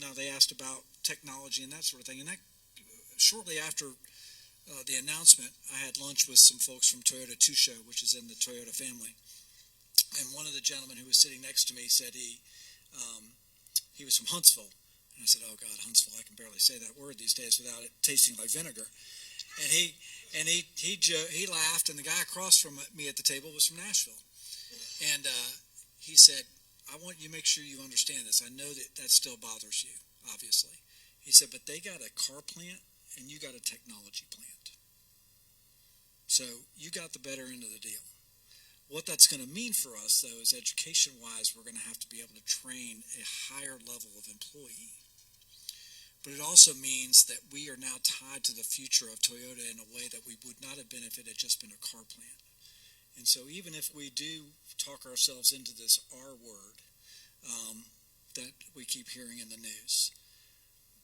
Now, they asked about technology and that sort of thing. And that, shortly after the announcement, I had lunch with some folks from Toyota Tusho, which is in the Toyota family. And one of the gentlemen who was sitting next to me said he was from Huntsville. And I said, oh, God, Huntsville, I can barely say that word these days without it tasting like vinegar. And he laughed, and the guy across from me at the table was from Nashville. And he said, I want you to make sure you understand this. I know that still bothers you, obviously. He said, but they got a car plant, and you got a technology plant. So you got the better end of the deal. What that's going to mean for us, though, is education-wise, we're going to have to be able to train a higher level of employee. But it also means that we are now tied to the future of Toyota in a way that we would not have been if it had just been a car plant. And so even if we do talk ourselves into this R word that we keep hearing in the news,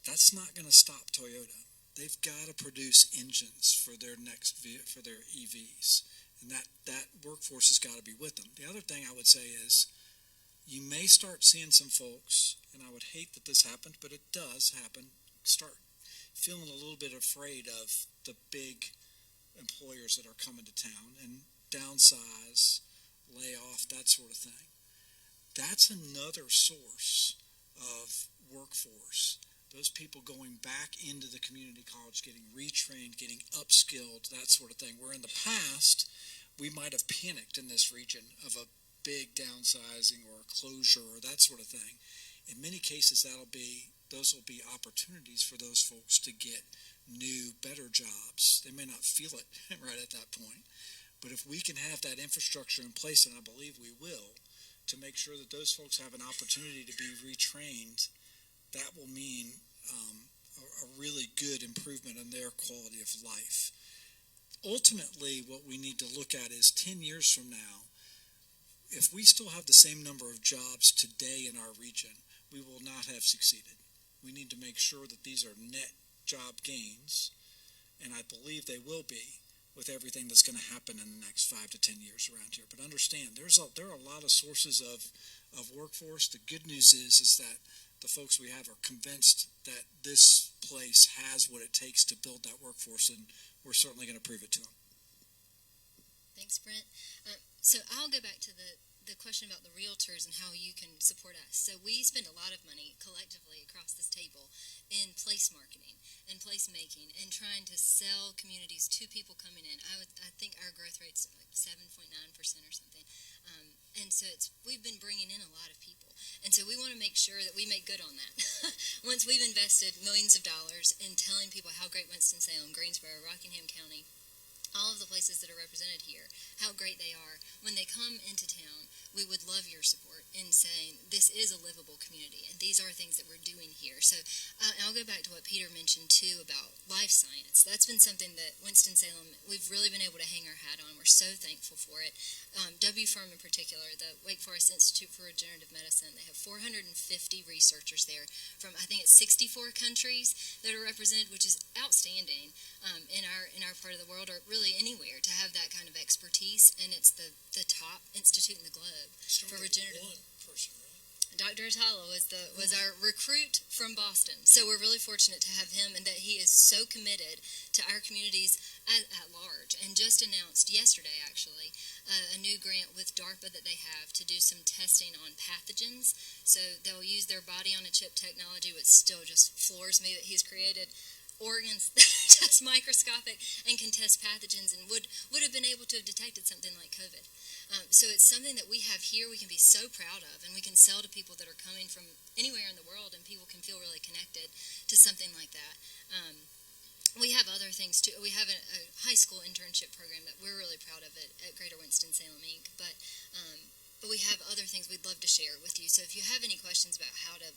that's not going to stop Toyota. They've got to produce engines for their EVs. And that workforce has got to be with them. The other thing I would say is you may start seeing some folks, and I would hate that this happened, but it does happen, start feeling a little bit afraid of the big employers that are coming to town and downsize, lay off, that sort of thing. That's another source of workforce. Those people going back into the community college, getting retrained, getting upskilled, that sort of thing. Where in the past, we might have panicked in this region of a big downsizing or a closure or that sort of thing. In many cases, those will be opportunities for those folks to get new, better jobs. They may not feel it right at that point, But if we can have that infrastructure in place, and I believe we will, to make sure that those folks have an opportunity to be retrained, that will mean a really good improvement in their quality of life. Ultimately, what we need to look at is 10 years from now, if we still have the same number of jobs today in our region, we will not have succeeded. We need to make sure that these are net job gains, and I believe they will be with everything that's going to happen in the next 5 to 10 years around here. But understand, there are a lot of sources of workforce. The good news is that the folks we have are convinced that this place has what it takes to build that workforce, and we're certainly going to prove it to them. Thanks, Brent. So I'll go back to the question about the realtors and how you can support us. So we spend a lot of money collectively across this table in place marketing and place making and trying to sell communities to people coming in. I think our growth rate's like 7.9% or something. And so we've been bringing in a lot of people. And so we want to make sure that we make good on that. Once we've invested millions of dollars in telling people how great Winston-Salem, Greensboro, Rockingham County, all of the places that are represented here, how great they are, when they come into town, we would love your support in saying this is a livable community and these are things that we're doing here. So I'll go back to what Peter mentioned too about life science. That's been something that Winston-Salem, we've really been able to hang our hat on. We're so thankful for it. W-Firm in particular, the Wake Forest Institute for Regenerative Medicine, they have 450 researchers there from, I think it's 64 countries that are represented, which is outstanding in our part of the world, or really anywhere, to have that kind of expertise. And it's the top institute in the globe for regenerative. One person, right? Dr. Atala was our recruit from Boston. So we're really fortunate to have him, and that he is so committed to our communities at large. And just announced yesterday, actually, a new grant with DARPA that they have to do some testing on pathogens. So they'll use their body-on-a-chip technology, which still just floors me that he's created organs that are just microscopic and can test pathogens, and would have been able to have detected something like COVID. So it's something that we have here we can be so proud of, and we can sell to people that are coming from anywhere in the world, and people can feel really connected to something like that. We have other things too. We have a high school internship program that we're really proud of at Greater Winston-Salem, Inc. But we have other things we'd love to share with you. So if you have any questions about how to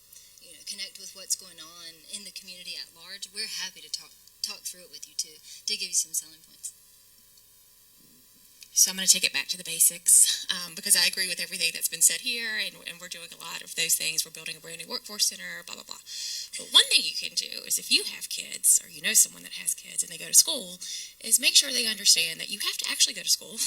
connect with what's going on in the community at large, we're happy to talk through it with you too, to give you some selling points. So I'm going to take it back to the basics because I agree with everything that's been said here, and we're doing a lot of those things. We're building a brand new workforce center, blah, blah, blah. But one thing you can do is, if you have kids or you know someone that has kids and they go to school, is make sure they understand that you have to actually go to school.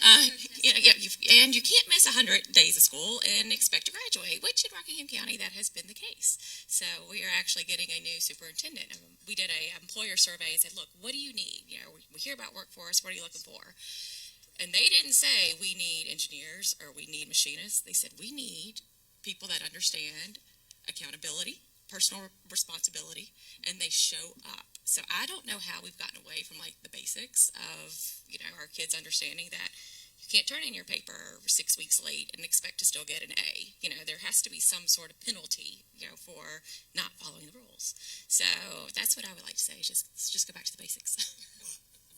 And you can't miss 100 days of school and expect to graduate, which in Rockingham County that has been the case. So we are actually getting a new superintendent. We did a employer survey and said, look, what do you need? We hear about workforce. What are you looking for? And they didn't say we need engineers or we need machinists. They said we need people that understand accountability, personal responsibility, and they show up. So I don't know how we've gotten away from like the basics of our kids understanding that you can't turn in your paper 6 weeks late and expect to still get an A. There has to be some sort of penalty for not following the rules. So that's what I would like to say. Let's just go back to the basics.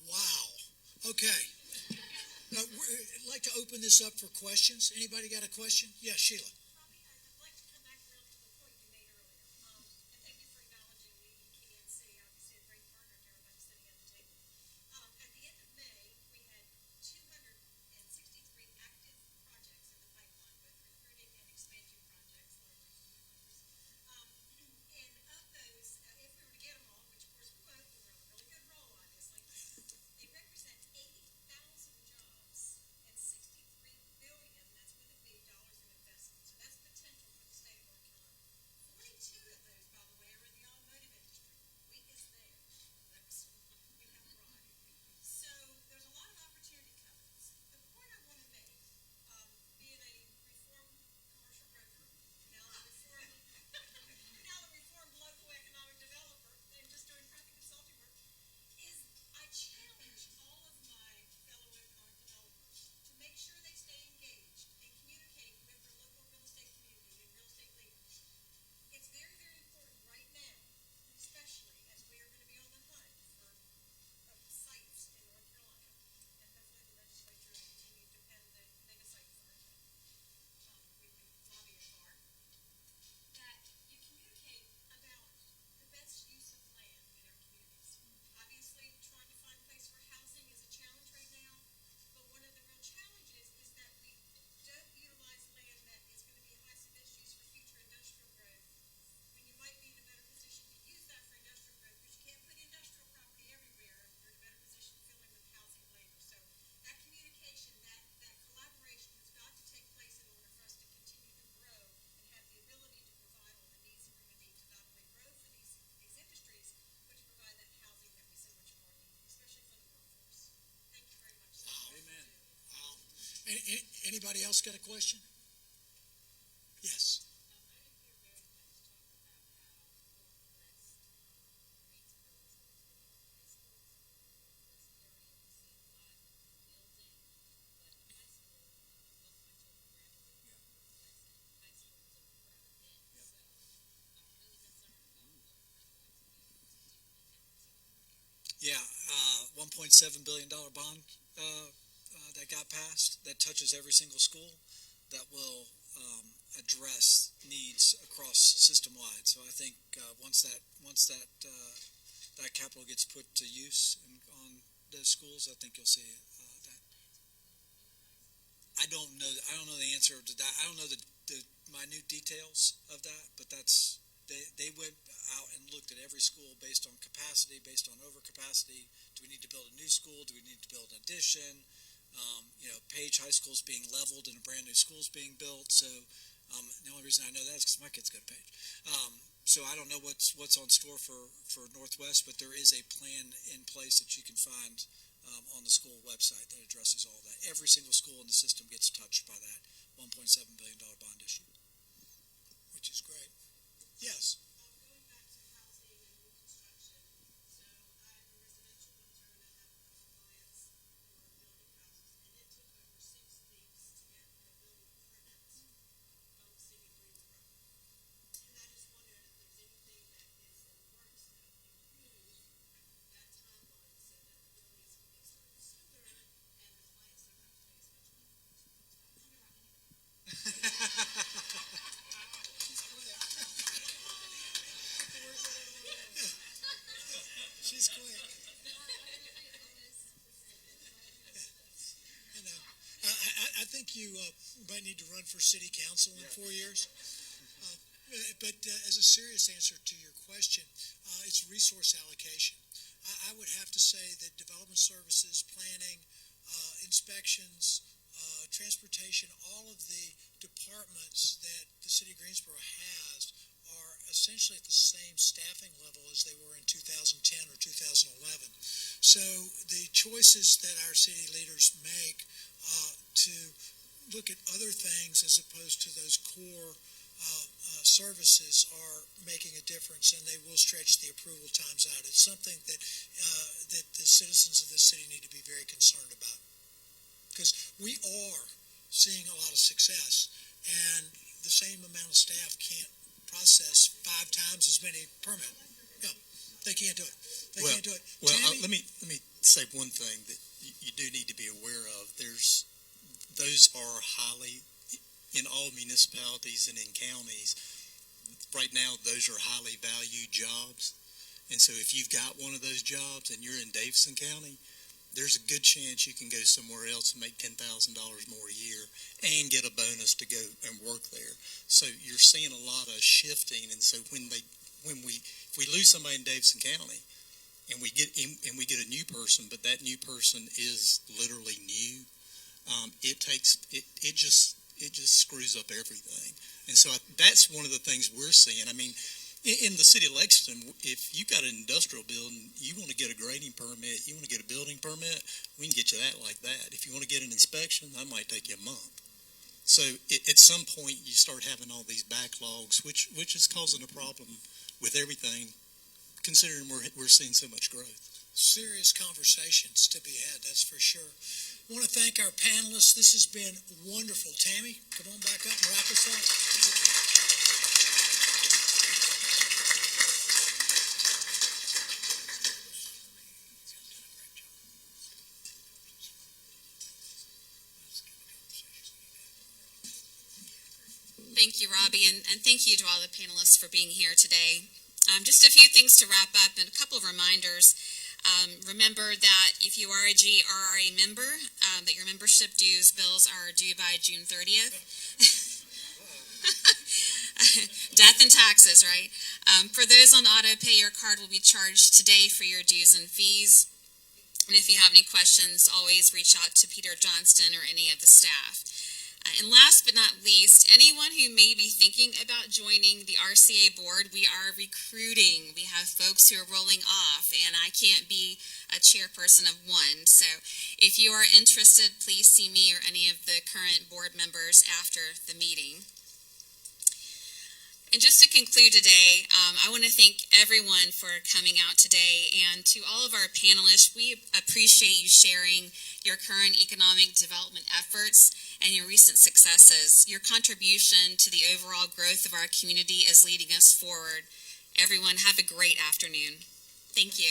Wow. Okay. I'd like to open this up for questions. Anybody got a question? Yeah, Sheila. else got a question? Yes. Yeah, $1.7 billion bond that got passed that touches every single school that will address needs across system wide. So I think once that capital gets put to use on those schools, I think you'll see that. I don't know the answer to that. I don't know the minute details of that, but that's. They went out and looked at every school based on capacity, based on overcapacity. Do we need to build a new school? Do we need to build an addition? Page High School is being leveled and a brand new school is being built. So the only reason I know that is because my kids go to Page. So I don't know what's on store for Northwest, but there is a plan in place that you can find on the school website that addresses all that. Every single school in the system gets touched by that $1.7 billion bond issue. Which is great. Yes. Going back to housing and new construction, so I'm a residential builder and I have a couple clients who are building houses, and it took over 6 weeks to get the building permit from the city of Greensboro. And I just wondered if there's anything that is in the works that would improve that timeline so that the buildings can get started sooner and the clients don't have to pay as much money. She's quick. I think you might need to run for city council in 4 years. But as a serious answer to your question, it's resource allocation. I would have to say that development services, planning, inspections, transportation, all of the departments that the city of Greensboro has are essentially at the same staffing level as they were in 2010 or 2011. So the choices that our city leaders make to look at other things as opposed to those core services are making a difference, and they will stretch the approval times out. It's something that that the citizens of this city need to be very concerned about, because we are seeing a lot of success, and the same amount of staff can't process 5 times as many permit. Yeah, they can't do it. They can't do it. Well, Tammy? let me say one thing that you do need to be aware of. Those are highly, in all municipalities and in counties, right now those are highly valued jobs. And so if you've got one of those jobs and you're in Davidson County, there's a good chance you can go somewhere else and make $10,000 more a year and get a bonus to go and work there. So you're seeing a lot of shifting, and so if we lose somebody in Davidson County and we get a new person, but that new person is literally new, it just screws up everything. And so that's one of the things we're seeing. I mean, in the city of Lexington, if you got an industrial building, you want to get a grading permit, you want to get a building permit, we can get you that like that. If you want to get an inspection, that might take you a month. So at some point, you start having all these backlogs, which is causing a problem with everything, considering we're seeing so much growth. Serious conversations to be had, that's for sure. I want to thank our panelists. This has been wonderful. Tammy, come on back up and wrap us up. Thank you, Robbie, and thank you to all the panelists for being here today. Just a few things to wrap up and a couple of reminders. Remember that if you are a GRRA member, that your membership dues bills are due by June 30th. Death and taxes, right? For those on auto pay, your card will be charged today for your dues and fees. And if you have any questions, always reach out to Peter Johnston or any of the staff. And last but not least, anyone who may be thinking about joining the RCA board, we are recruiting. We have folks who are rolling off, and I can't be a chairperson of one. So if you are interested, please see me or any of the current board members after the meeting. And just to conclude today, I want to thank everyone for coming out today, and to all of our panelists, we appreciate you sharing your current economic development efforts and your recent successes. Your contribution to the overall growth of our community is leading us forward. Everyone, have a great afternoon. Thank you.